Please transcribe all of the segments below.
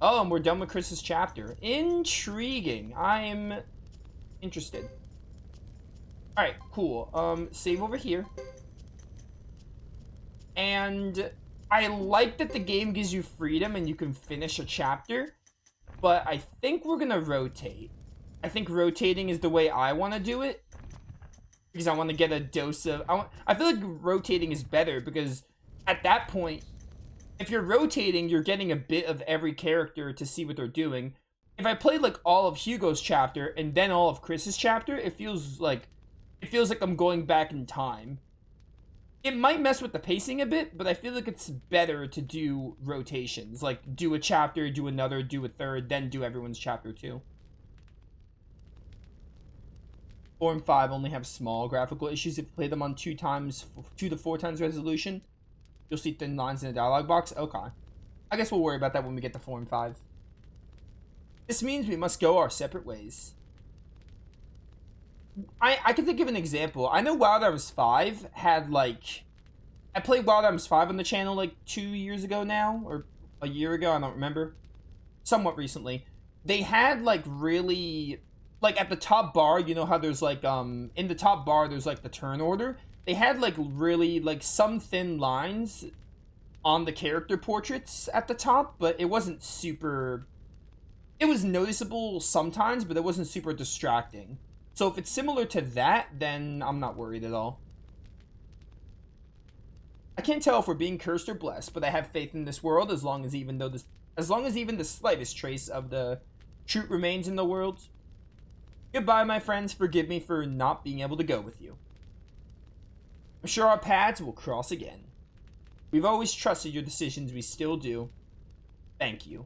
Oh, and we're done with Chris's chapter. Intriguing. I'm interested. Alright, cool. Save over here. And I like that the game gives you freedom and you can finish a chapter, but I think we're gonna rotate. I think rotating is the way I want to do it, because I want to get a dose of... I feel like rotating is better, because at that point, if you're rotating, you're getting a bit of every character to see what they're doing. If I played like all of Hugo's chapter and then all of Chris's chapter, it feels like I'm going back in time. It might mess with the pacing a bit, but I feel like it's better to do rotations. Like, do a chapter, do another, do a third, then do everyone's chapter too. 4 and 5 only have small graphical issues. If you play them on 2 to 4 times resolution, you'll see thin lines in the dialog box. Okay. I guess we'll worry about that when we get to 4 and 5. This means we must go our separate ways. I can think of an example. I know Wild Arms 5 had, like... I played Wild Arms 5 on the channel, like, 2 years ago now. Or a year ago, I don't remember. Somewhat recently. They had, like, really... Like, at the top bar, you know how there's, like, in the top bar, there's, like, the turn order? They had, like, really, like, some thin lines on the character portraits at the top, but it wasn't super... It was noticeable sometimes, but it wasn't super distracting. So if it's similar to that, then I'm not worried at all. I can't tell if we're being cursed or blessed, but I have faith in this world as long as even the slightest trace of the truth remains in the world. Goodbye, my friends. Forgive me for not being able to go with you. I'm sure our paths will cross again. We've always trusted your decisions. We still do. Thank you.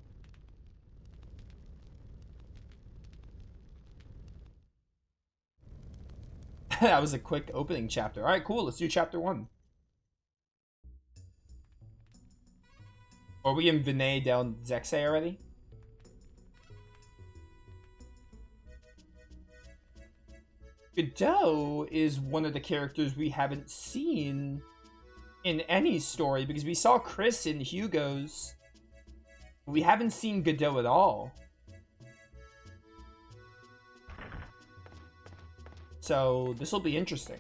That was a quick opening chapter. Alright, cool. Let's do chapter 1. Are we in Vinay down Zexay already? Geddoe is one of the characters we haven't seen in any story, because we saw Chris in Hugo's. We haven't seen Geddoe at all. So this will be interesting.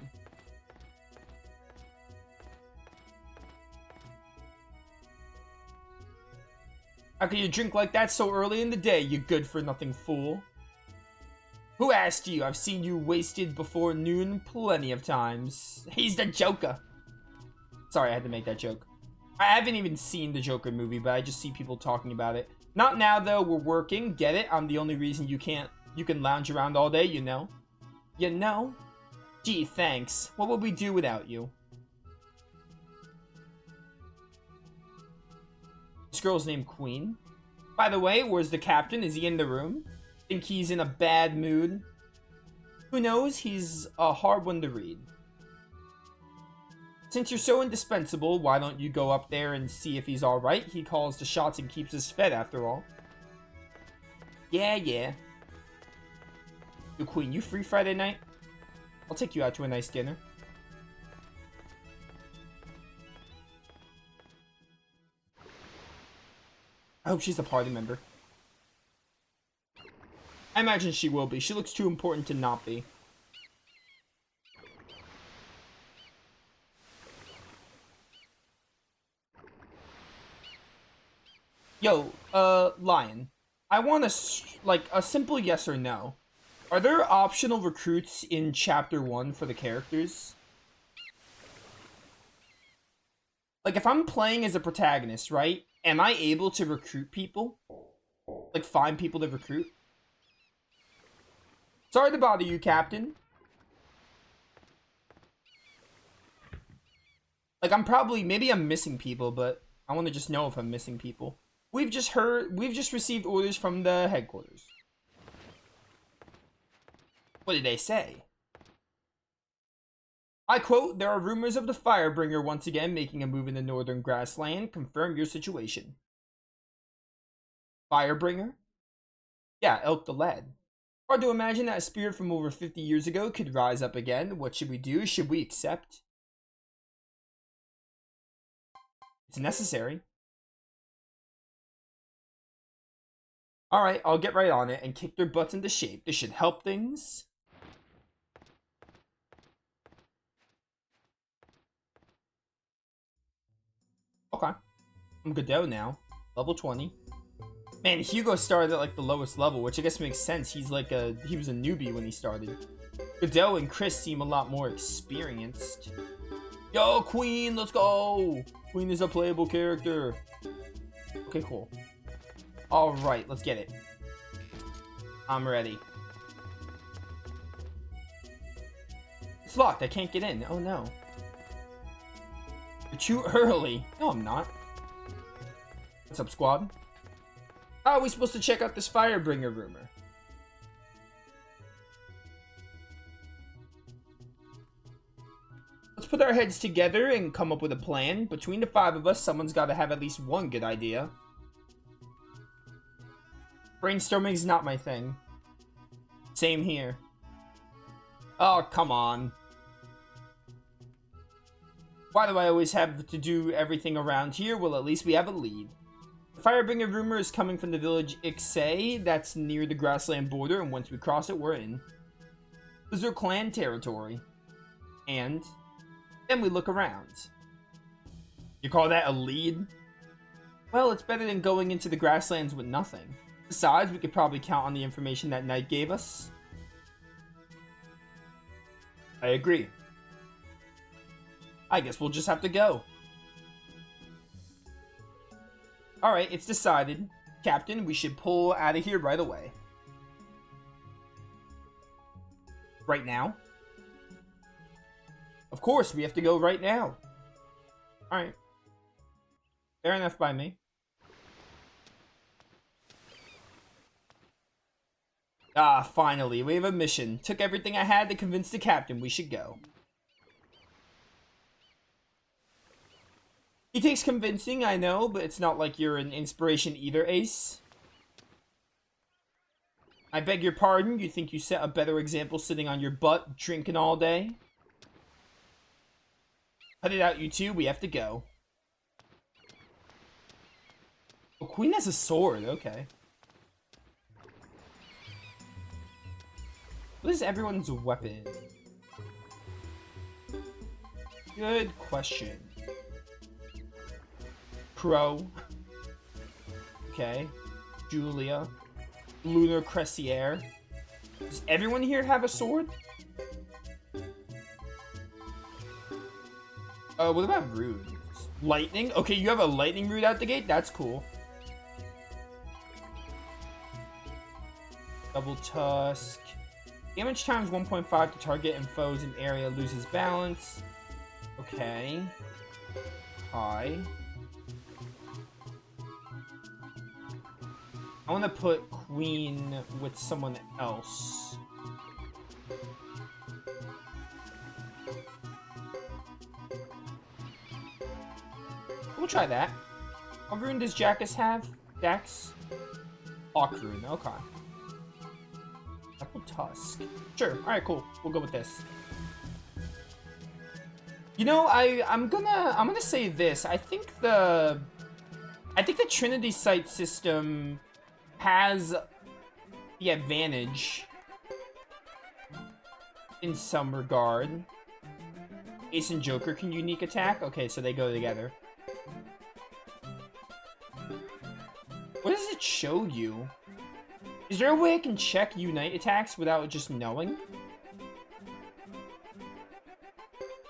How can you drink like that so early in the day, you good-for-nothing fool? Who asked you? I've seen you wasted before noon plenty of times. He's the Joker. Sorry, I had to make that joke. I haven't even seen the Joker movie, but I just see people talking about it. Not now, though. We're working. Get it? I'm the only reason you can lounge around all day, you know? You know? Gee, thanks. What would we do without you? This girl's named Queen. By the way, where's the captain? Is he in the room? Think he's in a bad mood? Who knows? He's a hard one to read. Since you're so indispensable, why don't you go up there and see if he's alright? He calls the shots and keeps us fed, after all. Yeah. Yo, Queen, you free Friday night? I'll take you out to a nice dinner. I hope she's a party member. I imagine she will be. She looks too important to not be. Yo, Lion. I want a simple yes or no. Are there optional recruits in Chapter 1 for the characters? Like, if I'm playing as a protagonist, right? Am I able to recruit people? Like, find people to recruit? Sorry to bother you, Captain. Like, maybe I'm missing people, but I want to just know if I'm missing people. We've just received orders from the headquarters. What did they say? I quote, there are rumors of the Firebringer once again making a move in the northern grassland. Confirm your situation. Firebringer? Yeah, Elk the Lad. Hard to imagine that a spirit from over 50 years ago could rise up again. What should we do? Should we accept? It's necessary. Alright, I'll get right on it and kick their butts into shape. This should help things. Okay. I'm Geddoe now. Level 20. Man, Hugo started at like the lowest level, which I guess makes sense. He was a newbie when he started. Geddoe and Chris seem a lot more experienced. Yo, Queen, let's go! Queen is a playable character. Okay, cool. Alright, let's get it. I'm ready. It's locked, I can't get in. Oh no. You're too early. No, I'm not. What's up, squad? How are we supposed to check out this Firebringer rumor? Let's put our heads together and come up with a plan. Between the 5 of us, someone's got to have at least one good idea. Brainstorming is not my thing. Same here. Oh, come on. Why do I always have to do everything around here? Well, at least we have a lead. The Firebringer rumor is coming from the village Ixay, that's near the grassland border, and once we cross it, we're in. This is our clan territory. And then we look around. You call that a lead? Well, it's better than going into the grasslands with nothing. Besides, we could probably count on the information that Knight gave us. I agree. I guess we'll just have to go. Alright, it's decided. Captain, we should pull out of here right away. Right now? Of course, we have to go right now. Alright. Fair enough by me. Ah, finally, we have a mission. Took everything I had to convince the captain we should go. He takes convincing, I know, but it's not like you're an inspiration either, Ace. I beg your pardon, you think you set a better example sitting on your butt, drinking all day? Cut it out, you two, we have to go. Oh, Queen has a sword, okay. What is everyone's weapon? Good question. Crow. Okay. Julia. Lunar Cressier. Does everyone here have a sword? What about runes? Lightning? Okay, you have a lightning root out the gate? That's cool. Double Tusk. Damage times 1.5 to target and foes in area, loses balance. Okay. High. I want to put Queen with someone else. We'll try that. What rune does Jackus have? Jax? Hawk rune, okay. Apple Tusk. Sure, alright, cool. We'll go with this. You know, I'm gonna say this. I think the Trinity Sight system has the advantage in some regard. Ace and Joker can unique attack? Okay, so they go together. What does it show you? Is there a way I can check Unite attacks without just knowing?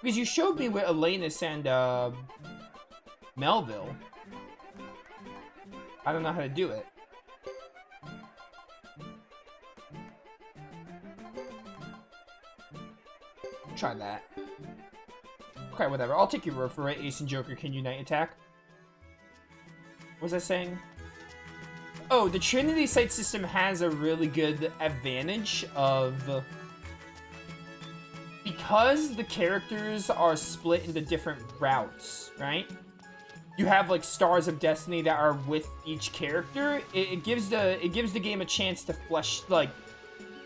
Because you showed me with Elenis and Melville. I don't know how to do it. Try that. Okay, whatever. I'll take your word for it. Ace and Joker can Unite attack. What was I saying? Oh, the Trinity Sight system has a really good advantage of... Because the characters are split into different routes, right? You have, like, Stars of Destiny that are with each character. It gives the game a chance to flesh, like,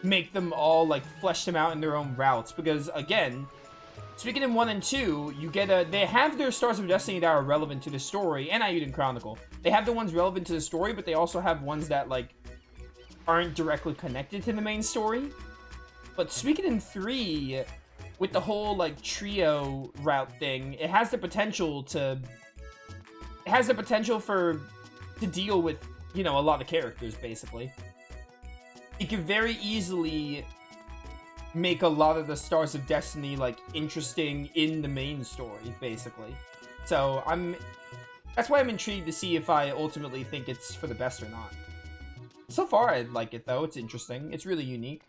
make them all, like, flesh them out in their own routes. Because, again, speaking in 1 and 2, you get they have their Stars of Destiny that are relevant to the story, and Ayuden Chronicle. They have the ones relevant to the story, but they also have ones that, like, aren't directly connected to the main story. But Suikoden 3, with the whole, like, trio route thing, it has the potential to... It has the potential to deal with, you know, a lot of characters, basically. It could very easily make a lot of the Stars of Destiny, like, interesting in the main story, basically. So, that's why I'm intrigued to see if I ultimately think it's for the best or not. So far, I like it, though. It's interesting. It's really unique.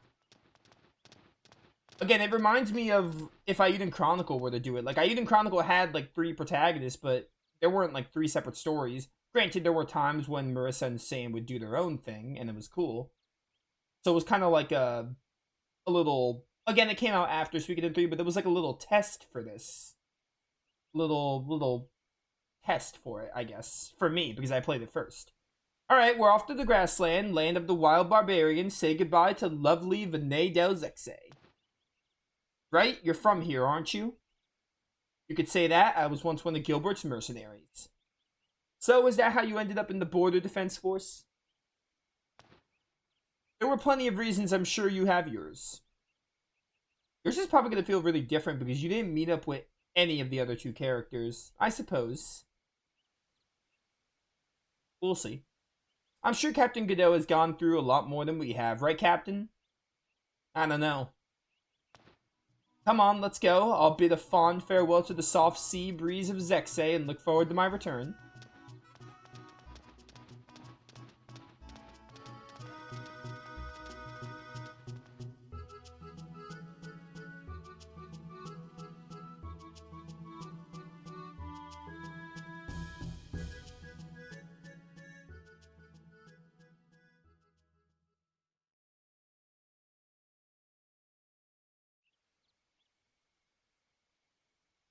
Again, it reminds me of if Aiden Chronicle were to do it. Like, Aiden Chronicle had, like, 3 protagonists, but there weren't, like, 3 separate stories. Granted, there were times when Marissa and Sam would do their own thing, and it was cool. So it was kind of like a little... Again, it came out after Suikoden 3, but there was, like, a little test for this. Little test for it, I guess. For me, because I played it first. Alright, we're off to the grassland, land of the wild barbarians. Say goodbye to lovely Vinay del Zexe. Right? You're from here, aren't you? You could say that. I was once one of Gilbert's mercenaries. So, is that how you ended up in the Border Defense Force? There were plenty of reasons. I'm sure you have yours. Yours is probably going to feel really different because you didn't meet up with any of the other 2 characters. I suppose. We'll see. I'm sure Captain Geddoe has gone through a lot more than we have. Right, Captain? I don't know. Come on, let's go. I'll bid a fond farewell to the soft sea breeze of Zexe and look forward to my return.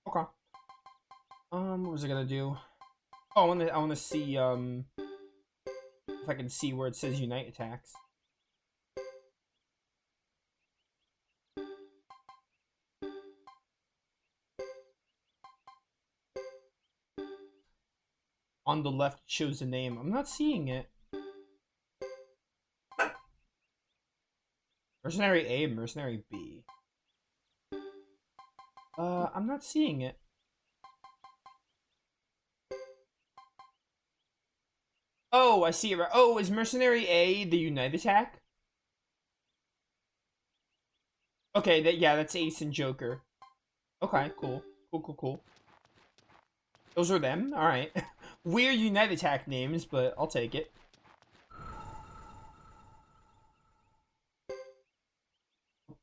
Okay. What was I gonna do? Oh, I wanna see, if I can see where it says Unite attacks. On the left, it shows the name. I'm not seeing it. Mercenary A, Mercenary B. I'm not seeing it. Oh, I see it. Oh, is Mercenary A the Unite attack? Okay, yeah, that's Ace and Joker. Okay, cool. Cool. Those are them? Alright. Weird Unite attack names, but I'll take it.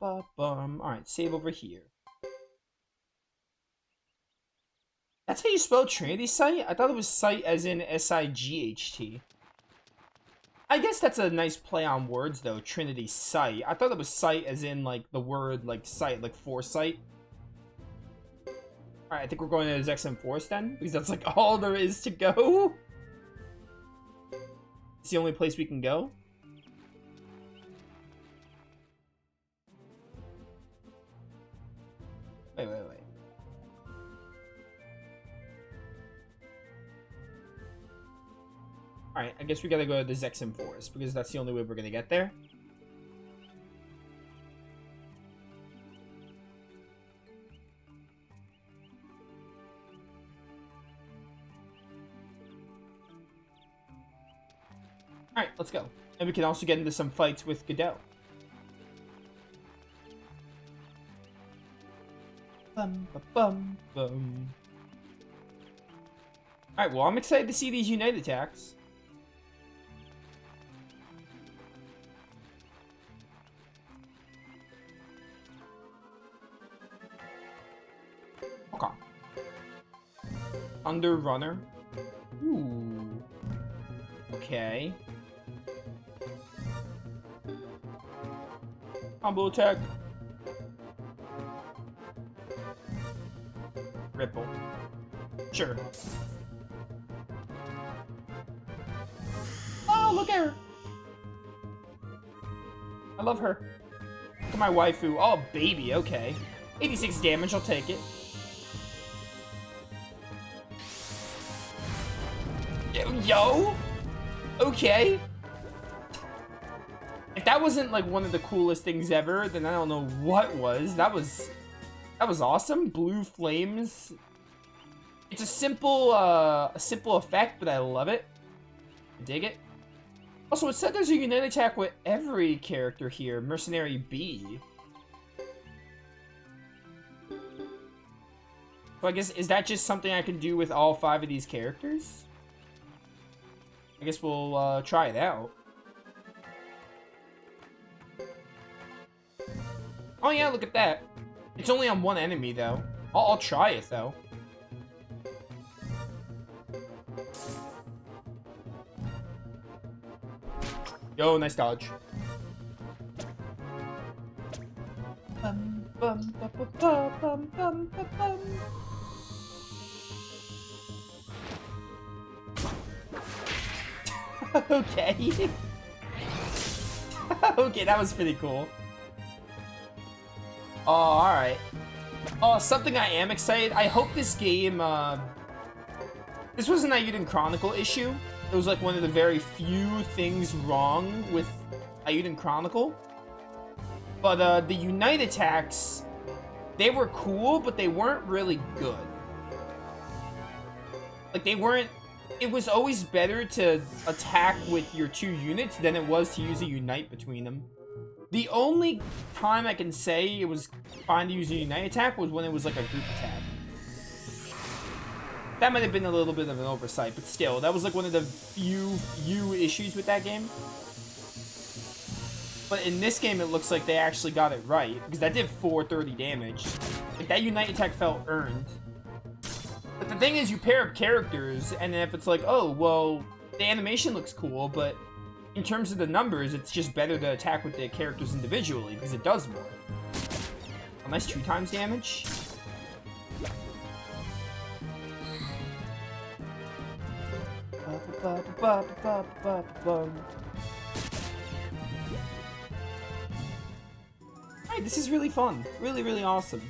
Alright, save over here. That's how you spell Trinity Sight? I thought it was Sight as in S-I-G-H-T. I guess that's a nice play on words, though. Trinity Sight. I thought it was sight as in, like, the word, like, sight, like, foresight. Alright, I think we're going to the XM Forest, then? Because that's, like, all there is to go? It's the only place we can go? Wait. Alright, I guess we gotta go to the Zexim Forest, because that's the only way we're gonna get there. Alright, let's go. And we can also get into some fights with Geddoe. Alright, well, I'm excited to see these Unite attacks. Okay. Thunder Runner. Ooh. Okay. Combo attack. Ripple. Sure. Oh, look at her. I love her. Look at my waifu. Oh, baby. Okay. 86 damage. I'll take it. Yo. Okay. If that wasn't like one of the coolest things ever, then I don't know what was. That was awesome. Blue flames. It's a simple effect, but I love it. I dig it. Also, it said there's a unite attack with every character here. Mercenary B. So I guess, is that just something I can do with all 5 of these characters? I guess we'll try it out. Oh yeah, look at that. It's only on one enemy, though. I'll try it, though. Yo, nice dodge. Okay. Okay, that was pretty cool. Oh, alright. Oh, something I am excited. I hope this game, this was an Ayuden Chronicle issue. It was like one of the very few things wrong with Ayuden Chronicle. But, the Unite attacks, they were cool, but they weren't really good. Like, they weren't... It was always better to attack with your 2 units than it was to use a Unite between them. The only time I can say it was fine to use a Unite attack was when it was like a group attack. That might have been a little bit of an oversight, but still, that was like one of the few issues with that game. But in this game, it looks like they actually got it right, because that did 430 damage. Like, that Unite attack felt earned. But the thing is, you pair up characters, and if it's like, oh, well, the animation looks cool, but in terms of the numbers, it's just better to attack with the characters individually, because it does more. A nice 2 times damage. Alright, this is really fun. Really, really awesome.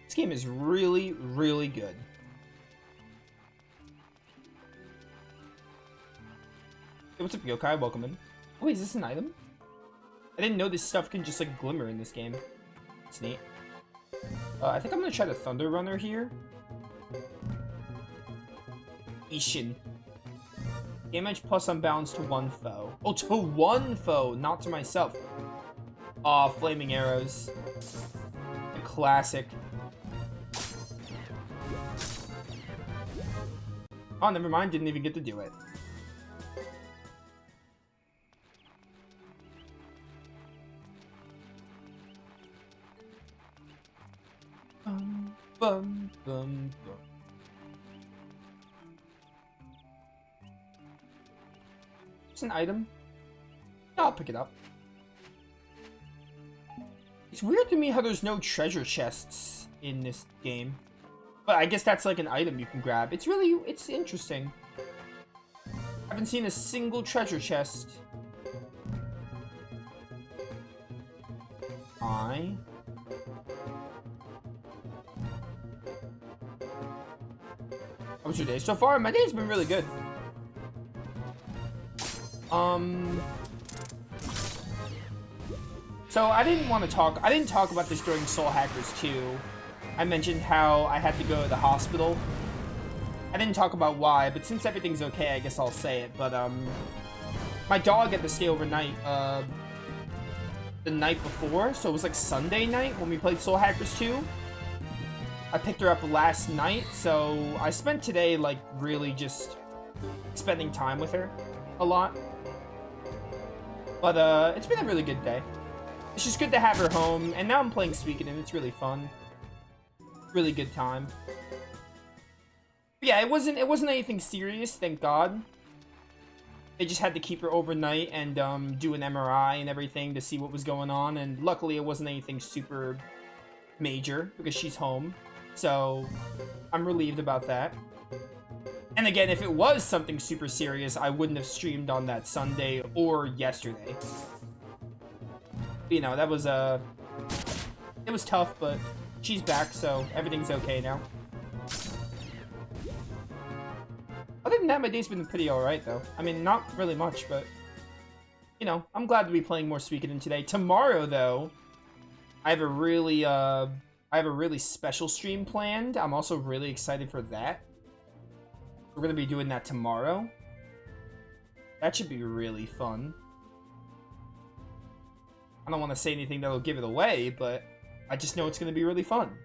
This game is really, really good. Hey, what's up, Yokai? Welcome in. Oh, wait, is this an item? I didn't know this stuff can just, like, glimmer in this game. It's neat. I think I'm gonna try the Thunder Runner here. Ishin. Damage plus unbalance to 1 foe. Oh, to 1 foe, not to myself. Aw, Flaming Arrows. A classic. Oh, never mind, didn't even get to do it. Bum, bum, bum. It's an item. I'll pick it up. It's weird to me how there's no treasure chests in this game. But I guess that's like an item you can grab. It's interesting. I haven't seen a single treasure chest. How was your day so far? My day's been really good. So I didn't talk about this during Soul Hackers 2. I mentioned how I had to go to the hospital. I didn't talk about why, but since everything's okay, I guess I'll say it. But, my dog had to stay overnight, the night before, so it was like Sunday night when we played Soul Hackers 2. I picked her up last night, so I spent today, like, really just spending time with her a lot. But, it's been a really good day. It's just good to have her home, and now I'm playing Suikoden, it's really fun. Really good time. But yeah, it wasn't anything serious, thank God. They just had to keep her overnight and, do an MRI and everything to see what was going on, and luckily it wasn't anything super major, because she's home. So, I'm relieved about that. And again, if it was something super serious, I wouldn't have streamed on that Sunday or yesterday. You know, that was, it was tough, but she's back, so everything's okay now. Other than that, my day's been pretty alright, though. I mean, not really much, but... You know, I'm glad to be playing more Suikoden today. Tomorrow, though, I have a really special stream planned. I'm also really excited for that. We're gonna be doing that tomorrow. That should be really fun. I don't want to say anything that'll give it away, but I just know it's gonna be really fun.